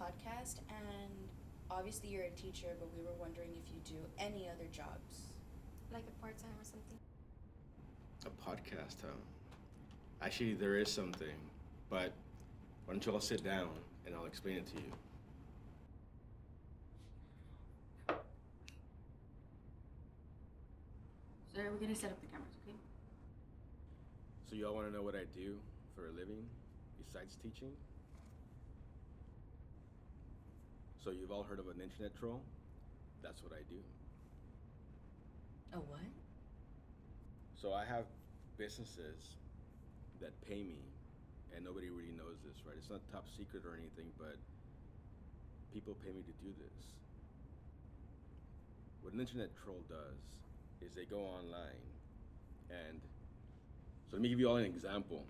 podcast, and obviously you're a teacher, but we were wondering if you do any other jobs. Like a part-time or something. A podcast, huh? Actually, there is something, but why don't you all sit down and I'll explain it to you. Sir, we're gonna set up the cameras, okay? So you all want to know what I do for a living besides teaching? So you've all heard of an internet troll? That's what I do. A what? So I have businesses that pay me, and nobody really knows this, right? It's not top secret or anything, but people pay me to do this. What an internet troll does is they go online, and so let me give you all an example.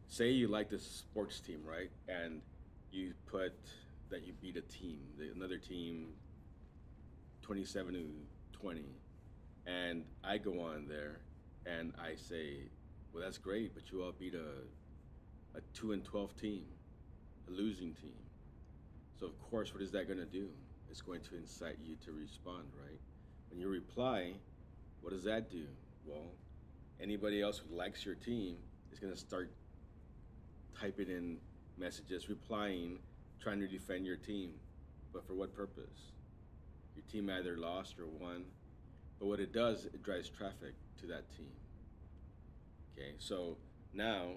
Say you like this sports team, right? And you put that you beat a team, another team, 27-20, and I go on there and I say, well, that's great, but you all beat a 2-12 team, a losing team. So of course, what is that going to do? It's going to incite you to respond, right? When you reply, what does that do? Well, anybody else who likes your team is going to start typing in messages, replying, trying to defend your team. But for what purpose? Your team either lost or won. But what it does, it drives traffic to that team. Okay, so now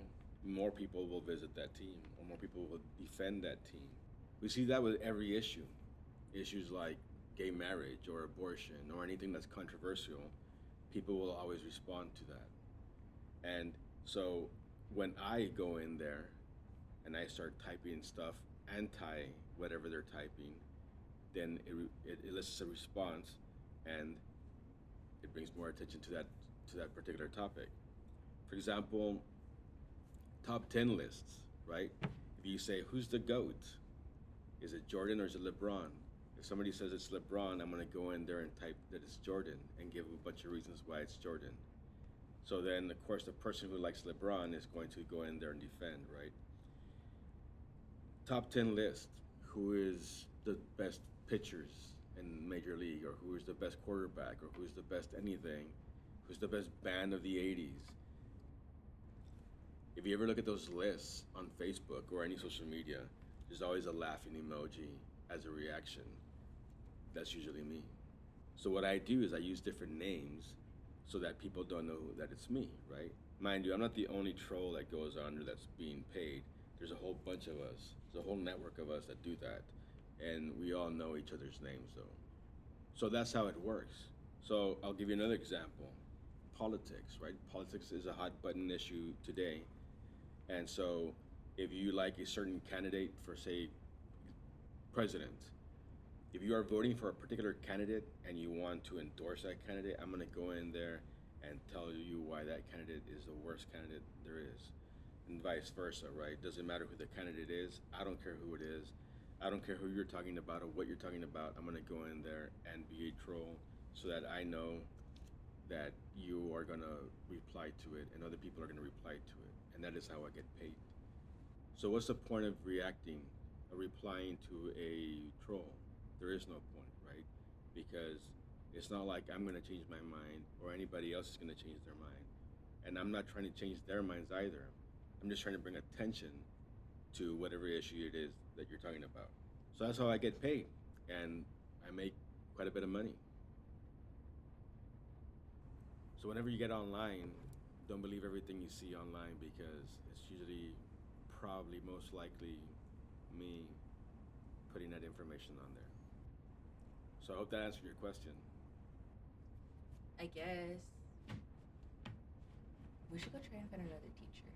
more people will visit that team, or more people will defend that team. We see that with every issue. Issues like gay marriage or abortion or anything that's controversial, people will always respond to that. And so when I go in there and I start typing stuff anti whatever they're typing, then it elicits a response, and it brings more attention to that particular topic. For example, top 10 lists, right? If you say, who's the GOAT? Is it Jordan or is it LeBron? If somebody says it's LeBron, I'm going to go in there and type that it's Jordan and give a bunch of reasons why it's Jordan. So then, of course, the person who likes LeBron is going to go in there and defend, right? Top 10 list, who is the best pitchers in Major League, or who is the best quarterback, or who's the best anything, who's the best band of the 80s. If you ever look at those lists on Facebook or any social media, there's always a laughing emoji as a reaction. That's usually me. So what I do is I use different names so that people don't know that it's me, right? Mind you, I'm not the only troll that goes on there that's being paid. There's a whole bunch of us. There's a whole network of us that do that. And we all know each other's names, though. So that's how it works. So I'll give you another example. Politics, right? Politics is a hot button issue today. And so if you like a certain candidate for, say, president, if you are voting for a particular candidate and you want to endorse that candidate, I'm going to go in there and tell you why that candidate is the worst candidate there is. And vice versa, right? Doesn't matter who the candidate is. I don't care who it is. I don't care who you're talking about or what you're talking about. I'm going to go in there and be a troll so that I know that you are going to reply to it and other people are going to reply to it. And that is how I get paid. So what's the point of reacting or replying to a troll? There is no point, right? Because it's not like I'm going to change my mind or anybody else is going to change their mind. And I'm not trying to change their minds either. I'm just trying to bring attention to whatever issue it is that you're talking about. So that's how I get paid. And I make quite a bit of money. So whenever you get online, don't believe everything you see online, because it's usually probably most likely me putting that information on there. So I hope that answered your question. I guess. We should go try and find another teacher.